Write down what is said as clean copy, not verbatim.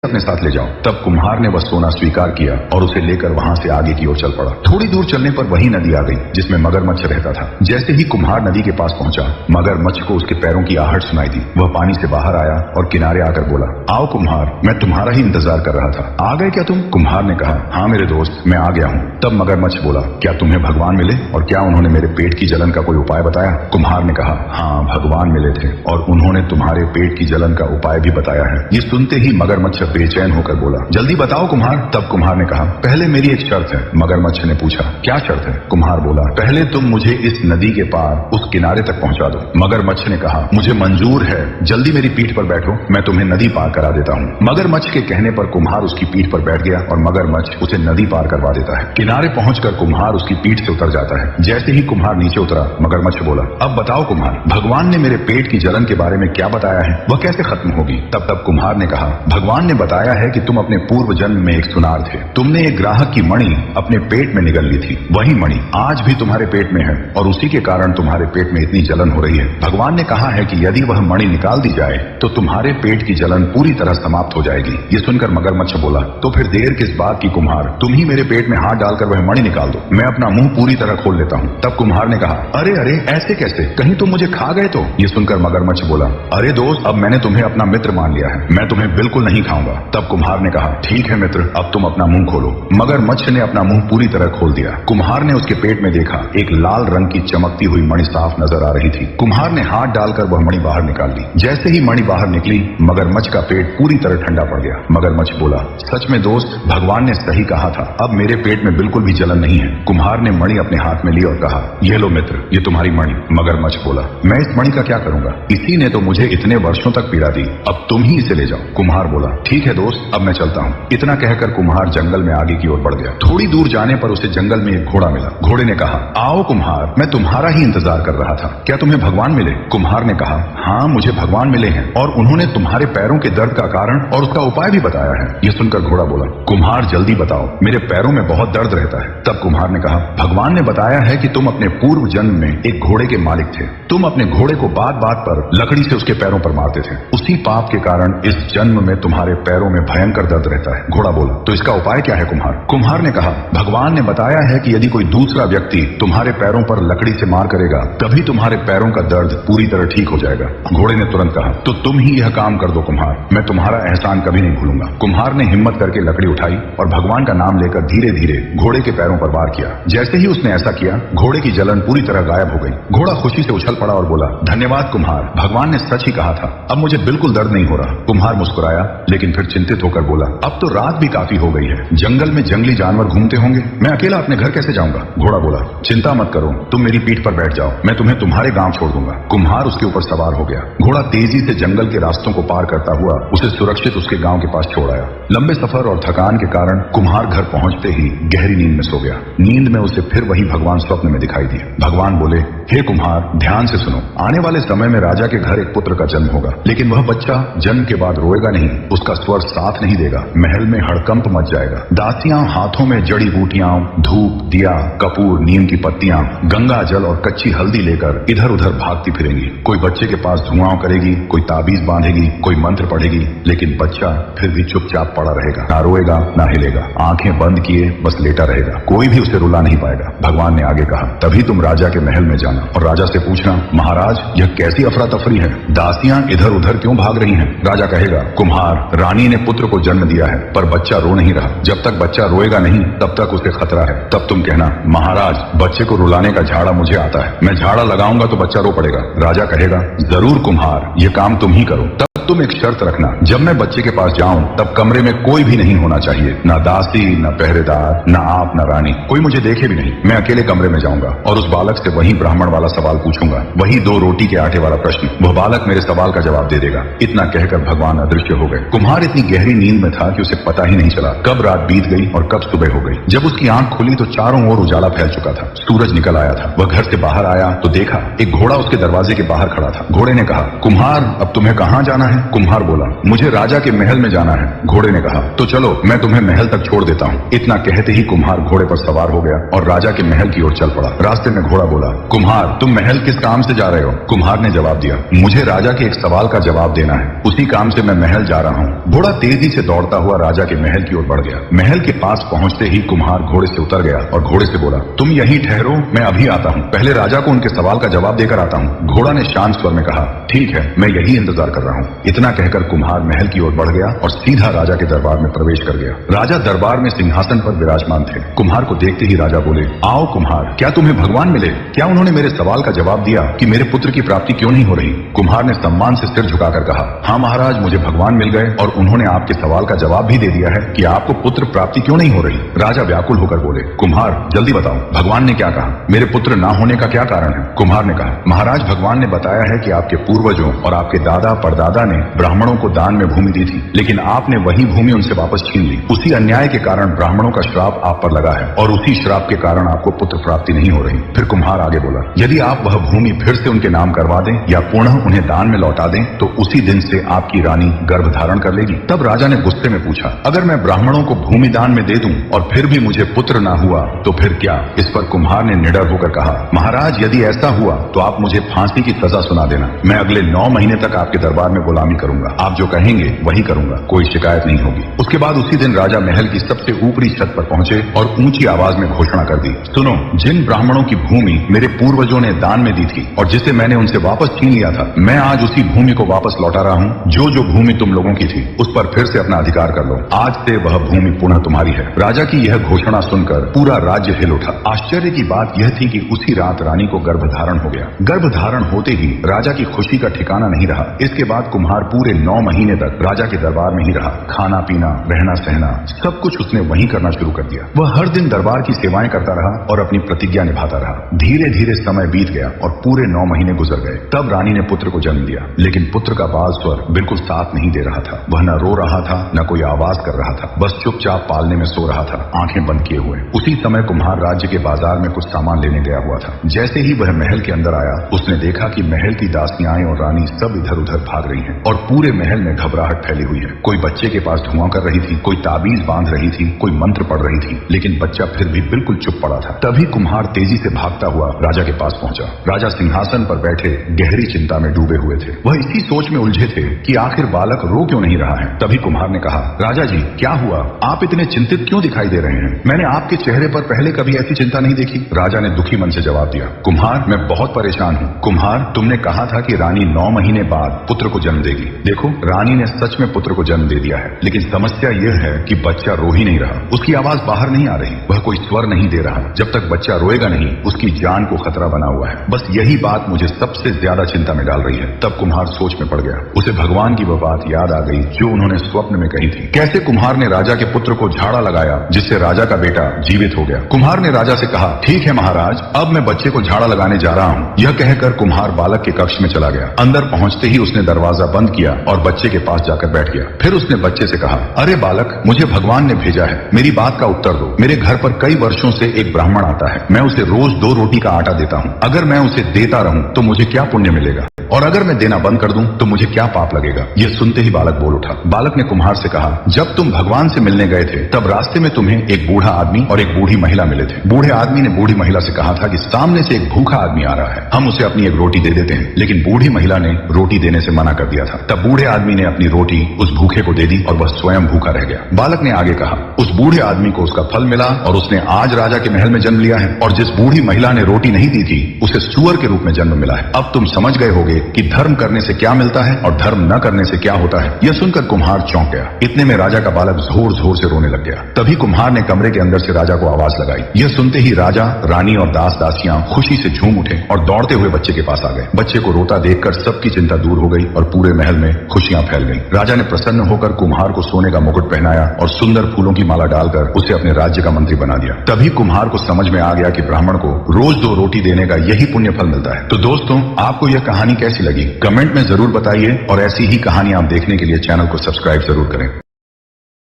अपने साथ ले जाओ। तब कुम्हार ने वह सोना स्वीकार किया और उसे लेकर वहां से आगे की ओर चल पड़ा। थोड़ी दूर चलने पर वही नदी आ गई जिसमें मगरमच्छ रहता था। जैसे ही कुम्हार नदी के पास पहुंचा, मगरमच्छ को उसके पैरों की आहट सुनाई दी। वह पानी से बाहर आया और किनारे आकर बोला, आओ कुम्हार, मैं तुम्हारा ही इंतजार कर रहा था। आ गए क्या तुम? कुम्हार ने कहा, हाँ मेरे दोस्त, मैं आ गया हूँ। तब मगरमच्छ बोला, क्या तुम्हें भगवान मिले और क्या उन्होंने मेरे पेट की जलन का कोई उपाय बताया? कुम्हार ने कहा, हाँ भगवान मिले थे और उन्होंने तुम्हारे पेट की जलन का उपाय भी बताया है। ये सुनते ही मगरमच्छ बेचैन होकर बोला, जल्दी बताओ कुम्हार। तब कुम्हार ने कहा, पहले मेरी एक शर्त है। मगरमच्छ ने पूछा, क्या शर्त है? कुम्हार बोला, पहले तुम मुझे इस नदी के पार उस किनारे तक पहुंचा दो। मगरमच्छ ने कहा, मुझे मंजूर है, जल्दी मेरी पीठ पर बैठो, मैं तुम्हें नदी पार करा देता हूँ। मगरमच्छ के कहने पर कुम्हार उसकी पीठ पर बैठ गया और मगरमच्छ उसे नदी पार करवा देता है। किनारे पहुंचकर कुम्हार उसकी पीठ से उतर जाता है। जैसे ही कुम्हार नीचे उतरा, मगरमच्छ बोला, अब बताओ कुम्हार, भगवान ने मेरे पेट की जलन के बारे में क्या बताया है, वह कैसे खत्म होगी? तब कुम्हार ने कहा, भगवान ने बताया है कि तुम अपने पूर्व जन्म में एक सुनार थे। तुमने एक ग्राहक की मणि अपने पेट में निगल ली थी। वही मणि आज भी तुम्हारे पेट में है और उसी के कारण तुम्हारे पेट में इतनी जलन हो रही है। भगवान ने कहा है कि यदि वह मणि निकाल दी जाए तो तुम्हारे पेट की जलन पूरी तरह समाप्त हो जाएगी। ये सुनकर मगरमच्छ बोला, तो फिर देर किस बात की कुम्हार, तुम ही मेरे पेट में हाथ डालकर वह मणि निकाल दो, मैं अपना मुंह पूरी तरह खोल लेता हूँ। तब कुम्हार ने कहा, अरे अरे ऐसे कैसे, कहीं तुम मुझे खा गए तो? ये सुनकर मगरमच्छ बोला, अरे दोस्त, अब मैंने तुम्हें अपना मित्र मान लिया है, मैं तुम्हें बिल्कुल नहीं खाऊंगा। तब कुम्हार ने कहा, ठीक है मित्र, अब तुम अपना मुंह खोलो। मगरमच्छ ने अपना मुंह पूरी तरह खोल दिया। कुम्हार ने उसके पेट में देखा, एक लाल रंग की चमकती हुई मणि साफ नजर आ रही थी। कुम्हार ने हाथ डालकर वह मणि बाहर निकाल ली। जैसे ही मणि बाहर निकली, मगरमच्छ का पेट पूरी तरह ठंडा पड़ गया। मगरमच्छ बोला, सच में दोस्त, भगवान ने सही कहा था, अब मेरे पेट में बिल्कुल भी जलन नहीं है। कुम्हार ने मणि अपने हाथ में ली और कहा, ये लो मित्र, ये तुम्हारी मणि। मगरमच्छ बोला, मैं इस मणि का क्या करूंगा, इसी ने तो मुझे इतने वर्षों तक पीड़ा दी, अब तुम ही इसे ले जाओ। कुम्हार बोला, ठीक है दोस्त, अब मैं चलता हूँ। इतना कहकर कुम्हार जंगल में आगे की ओर बढ़ गया। थोड़ी दूर जाने पर उसे जंगल में एक घोड़ा मिला। घोड़े ने कहा, आओ कुम्हार, मैं तुम्हारा ही इंतजार कर रहा था, क्या तुम्हें भगवान मिले? कुम्हार ने कहा, हाँ मुझे भगवान मिले हैं और उन्होंने तुम्हारे पैरों के दर्द का कारण और उसका उपाय भी बताया है। ये सुनकर घोड़ा बोला, कुम्हार जल्दी बताओ, मेरे पैरों में बहुत दर्द रहता है। तब कुम्हार ने कहा, भगवान ने बताया है कि तुम अपने पूर्व जन्म में एक घोड़े के मालिक थे। तुम अपने घोड़े को बात बात पर लकड़ी से उसके पैरों पर मारते थे। उसी पाप के कारण इस जन्म में तुम्हारे पैरों में भयंकर दर्द रहता है। घोड़ा बोला, तो इसका उपाय क्या है कुम्हार? कुम्हार ने कहा, भगवान ने बताया है कि यदि कोई दूसरा व्यक्ति तुम्हारे पैरों पर लकड़ी से मार करेगा तभी तुम्हारे पैरों का दर्द पूरी तरह ठीक हो जाएगा। घोड़े ने तुरंत कहा, तो तुम ही यह काम कर दो कुम्हार, मैं तुम्हारा एहसान कभी नहीं भूलूंगा। कुम्हार ने हिम्मत करके लकड़ी उठाई और भगवान का नाम लेकर धीरे धीरे घोड़े के पैरों पर वार किया। जैसे ही उसने ऐसा किया, घोड़े की जलन पूरी तरह गायब हो गई। घोड़ा खुशी से उछल पड़ा और बोला, धन्यवाद कुम्हार, भगवान ने सच ही कहा था, अब मुझे बिल्कुल दर्द नहीं हो रहा। कुम्हार मुस्कुराया लेकिन फिर चिंतित होकर बोला, अब तो रात भी काफी हो गई है, जंगल में जंगली जानवर घूमते होंगे, मैं अकेला अपने घर कैसे जाऊंगा? घोड़ा बोला, चिंता मत करो, तुम मेरी पीठ पर बैठ जाओ, मैं तुम्हें तुम्हारे गांव छोड़ दूंगा। कुम्हार उसके ऊपर सवार हो गया। घोड़ा तेजी से जंगल के रास्तों को पार करता हुआ उसे सुरक्षित उसके गांव के पास छोड़ आया। लंबे सफर और थकान के कारण कुम्हार घर पहुंचते ही गहरी नींद में सो गया। नींद में उसे फिर वही भगवान स्वप्न में दिखाई दिए। भगवान बोले, हे कुम्हार, ध्यान से सुनो, आने वाले समय में राजा के घर एक पुत्र का जन्म होगा, लेकिन वह बच्चा जन्म के बाद रोएगा नहीं, उसका स्वर साथ नहीं देगा, महल में हड़कंप मच जाएगा। दासियां हाथों में जड़ी बूटियां, धूप, दिया, कपूर, नीम की पत्तियां, गंगा जल और कच्ची हल्दी लेकर इधर उधर भागती फिरेंगी। कोई बच्चे के पास धुआं करेगी, कोई ताबीज बांधेगी, कोई मंत्र पढ़ेगी, लेकिन बच्चा फिर भी चुपचाप पड़ा रहेगा, ना रोएगा ना हिलेगा, आंखें बंद किए बस लेटा रहेगा, कोई भी उसे रुला नहीं पाएगा। भगवान ने आगे कहा, तभी तुम राजा के महल में जाना और राजा से पूछना, महाराज यह कैसी अफरा तफरी है, दासियां इधर उधर क्यों भाग रही हैं? राजा कहेगा, कुम्हार, रानी ने पुत्र को जन्म दिया है पर बच्चा रो नहीं रहा, जब तक बच्चा रोएगा नहीं तब तक उसे खतरा है। तब तुम कहना, महाराज बच्चे को रुलाने का झाड़ा मुझे आता है, मैं झाड़ा लगाऊंगा तो बच्चा रो पड़ेगा। राजा कहेगा, जरूर कुम्हार, ये काम तुम ही करो। तब तुम एक शर्त रखना, जब मैं बच्चे के पास जाऊं तब कमरे में कोई भी नहीं होना चाहिए, ना दासी, ना पहरेदार, ना आप, ना रानी, कोई मुझे देखे भी नहीं। मैं अकेले कमरे में जाऊंगा और उस बालक से वही ब्राह्मण वाला सवाल पूछूंगा, वही 2 रोटी के आटे वाला प्रश्न। वह बालक मेरे सवाल का जवाब दे देगा। इतना कहकर भगवान अदृश्य हो गए। कुम्हार इतनी गहरी नींद में था कि उसे पता ही नहीं चला कब रात बीत गई और कब सुबह हो गई। जब उसकी आंख खुली तो चारों ओर उजाला फैल चुका था, सूरज निकल आया था। वह घर से बाहर आया तो देखा एक घोड़ा उसके दरवाजे के बाहर खड़ा था। घोड़े ने कहा, कुम्हार, अब तुम्हें कहाँ जाना है? कुम्हार बोला, मुझे राजा के महल में जाना है। घोड़े ने कहा, तो चलो मैं तुम्हें महल तक छोड़ देता हूँ। इतना कहते ही कुम्हार घोड़े पर सवार हो गया और राजा के महल की ओर चल पड़ा। रास्ते में घोड़ा बोला, कुम्हार, तुम महल किस काम से जा रहे हो? कुम्हार ने जवाब दिया, मुझे राजा के एक सवाल का जवाब देना है, उसी काम से मैं महल जा रहा हूँ। घोड़ा तेजी से दौड़ता हुआ राजा के महल की ओर बढ़ गया। महल के पास पहुंचते ही कुम्हार घोड़े से उतर गया और घोड़े से बोला, तुम यहीं ठहरो, मैं अभी आता हूँ। पहले राजा को उनके सवाल का जवाब देकर आता हूँ। घोड़ा ने शांत स्वर में कहा, ठीक है, मैं यही इंतजार कर रहा हूँ। इतना कहकर कुम्हार महल की ओर बढ़ गया और सीधा राजा के दरबार में प्रवेश कर गया। राजा दरबार में सिंहासन पर विराजमान थे। कुम्हार को देखते ही राजा बोले, आओ कुम्हार, क्या तुम्हें भगवान मिले? क्या उन्होंने मेरे सवाल का जवाब दिया कि मेरे पुत्र की प्राप्ति क्यों नहीं हो रही? कुम्हार ने सम्मान से सिर झुकाकर कहा, हाँ महाराज, मुझे भगवान मिल गए और उन्होंने आपके सवाल का जवाब भी दे दिया है कि आपको पुत्र प्राप्ति क्यों नहीं हो रही। राजा व्याकुल होकर बोले, कुम्हार जल्दी बताओ, भगवान ने क्या कहा? मेरे पुत्र ना होने का क्या कारण है? कुम्हार ने कहा, महाराज, भगवान ने बताया है कि आपके पूर्वजों और आपके दादा परदादा ने ब्राह्मणों को दान में भूमि दी थी, लेकिन आपने वही भूमि उनसे वापस छीन ली। उसी अन्याय के कारण ब्राह्मणों का श्राप आप पर लगा है और उसी श्राप के कारण आपको पुत्र प्राप्ति नहीं हो रही। फिर कुम्हार आगे बोला, यदि आप वह भूमि फिर से उनके नाम करवा दें या पुनः उन्हें दान में लौटा दें तो उसी दिन से आपकी रानी गर्भ धारण कर लेगी। तब राजा ने गुस्से में पूछा, अगर मैं ब्राह्मणों को भूमि दान में दे दूं और फिर भी मुझे पुत्र ना हुआ तो फिर क्या? इस पर कुम्हार ने निडर होकर कहा, महाराज, यदि ऐसा हुआ तो आप मुझे फांसी की सजा सुना देना। मैं अगले 9 महीने तक आपके दरबार में गुलामी करूंगा। आप जो कहेंगे वही करूंगा, कोई शिकायत नहीं होगी। उसके बाद उसी दिन राजा महल की सबसे ऊपरी छत पर पहुंचे और ऊंची आवाज में घोषणा कर दी, सुनो, जिन ब्राह्मणों की भूमि मेरे पूर्वजों ने दान में दी थी और जिसे मैंने उनसे वापस छीन लिया था, मैं आज उसी भूमि को वापस लौटा रहा हूँ। जो भूमि तुम लोगों की थी उस पर फिर से अपना अधिकार कर लो। आज से वह भूमि पुनः तुम्हारी है। राजा की यह घोषणा सुनकर पूरा राज्य हिल उठा। आश्चर्य की बात यह थी कि उसी रात रानी को गर्भधारण हो गया। गर्भधारण होते ही राजा की खुशी का ठिकाना नहीं रहा। इसके बाद कुम्हार पूरे 9 महीने तक राजा के दरबार में ही रहा। खाना पीना, रहना सहना, सब कुछ उसने वहीं करना शुरू कर दिया। वह हर दिन दरबार की सेवाएं करता रहा और अपनी प्रतिज्ञा निभाता रहा। धीरे धीरे समय बीत गया और पूरे 9 महीने गुजर गए। तब रानी ने पुत्र को जन्म दिया, लेकिन पुत्र का बाल स्वर बिल्कुल साथ नहीं दे रहा था। वह न रो रहा था, न कोई आवाज कर रहा था, बस चुपचाप पालने में सो रहा था, आंखें बंद किए हुए। उसी समय कुम्हार राज्य के बाजार में कुछ सामान लेने गया हुआ था। जैसे ही वह महल के अंदर आया, उसने देखा कि महल की दासियां और रानी सब इधर उधर भाग रही हैं और पूरे महल में घबराहट फैली हुई है। कोई बच्चे के पास धुआं कर रही थी, कोई ताबीज बांध रही थी, कोई मंत्र पढ़ रही थी, लेकिन बच्चा फिर भी बिल्कुल चुप पड़ा था। तभी कुम्हार तेजी से भागता हुआ राजा के पास पहुंचा। राजा सिंहासन पर बैठे गहरी चिंता में डूबे हुए थे। वह इसी सोच में उलझे थे कि आखिर बालक रो क्यों नहीं रहा है। तभी कुम्हार ने कहा, राजा जी, क्या हुआ? आप इतने चिंतित क्यों दिखाई दे रहे हैं? मैंने आपके चेहरे पर पहले कभी ऐसी चिंता नहीं देखी। राजा ने दुखी मन से जवाब दिया, कुम्हार, मैं बहुत परेशान हूँ। कुम्हार, तुमने कहा था कि रानी 9 महीने बाद पुत्र को जन्म देगी। देखो, रानी ने सच में पुत्र को जन्म दे दिया है, लेकिन समस्या यह है कि बच्चा रो ही नहीं रहा। उसकी आवाज बाहर नहीं आ रही, वह कोई स्वर नहीं दे रहा। जब तक बच्चा रोएगा नहीं, उसकी जान को खतरा बना हुआ है। बस यही बात मुझे सबसे ज्यादा चिंता में डाल रही है। तब कुम्हार सोच में पड़ गया। उसे भगवान की वह बात याद आ गई जो उन्होंने स्वप्न में कही थी। कैसे कुम्हार ने राजा के पुत्र को झाड़ा लगाया जिससे राजा का बेटा जीवित हो गया। कुम्हार ने राजा से कहा, ठीक है महाराज, अब मैं बच्चे को झाड़ा लगाने जा रहा हूँ। यह कहकर कुम्हार बालक के कक्ष में चला गया। अंदर पहुंचते ही उसने दरवाजा बंद किया और बच्चे के पास जाकर बैठ गया। फिर उसने बच्चे से कहा, अरे बालक, मुझे भगवान ने भेजा है, मेरी बात का उत्तर दो। मेरे घर पर कई वर्षों से एक ब्राह्मण आता है, मैं उसे रोज 2 रोटी का आटा देता हूँ। अगर मैं उसे देता रहूं तो मुझे क्या पुण्य मिलेगा, और अगर मैं देना बंद कर दूं तो मुझे क्या पाप लगेगा? यह सुनते ही बालक बोल उठा। बालक ने कुम्हार से कहा, जब तुम भगवान से मिलने गए थे तब रास्ते में तुम्हें एक बूढ़ा आदमी और एक बूढ़ी महिला मिले थे। बूढ़े आदमी ने बूढ़ी महिला से कहा था कि सामने से एक भूखा आदमी आ रहा है, हम उसे अपनी एक रोटी दे देते हैं, लेकिन बूढ़ी महिला ने रोटी देने से मना कर दिया था। तब बूढ़े आदमी ने अपनी रोटी उस भूखे को दे दी और वह स्वयं भूखा रह गया। बालक ने आगे कहा, उस बूढ़े आदमी को उसका फल मिला और उसने आज राजा के महल में जन्म लिया है, और जिस बूढ़ी महिला ने रोटी नहीं दी थी उसे सूअर के रूप में जन्म मिला है। अब तुम समझ गए होगे कि धर्म करने से क्या मिलता है और धर्म न करने से क्या होता है। यह सुनकर कुम्हार चौंक गया। इतने में राजा का बालक जोर जोर से रोने लग गया। तभी कुम्हार ने कमरे के अंदर से राजा को आवाज लगाई। यह सुनते ही राजा, रानी और दास दासियां खुशी से झूम उठे और दौड़ते हुए बच्चे के पास आ गए। बच्चे को रोता देखकर सबकी चिंता दूर हो गई और पूरे महल में खुशियां फैल गईं। राजा ने प्रसन्न होकर कुम्हार को सोने का मुकुट पहनाया और सुंदर फूलों की माला डालकर उसे अपने राज्य का मंत्री बना दिया। तभी कुम्हार को समझ में आ गया कि ब्राह्मण को रोज 2 रोटी देने का यही पुण्य फल मिलता है। तो दोस्तों, आपको यह कहानी कैसी लगी? कमेंट में जरूर बताइए और ऐसी ही कहानी आप देखने के लिए चैनल को सब्सक्राइब जरूर करें।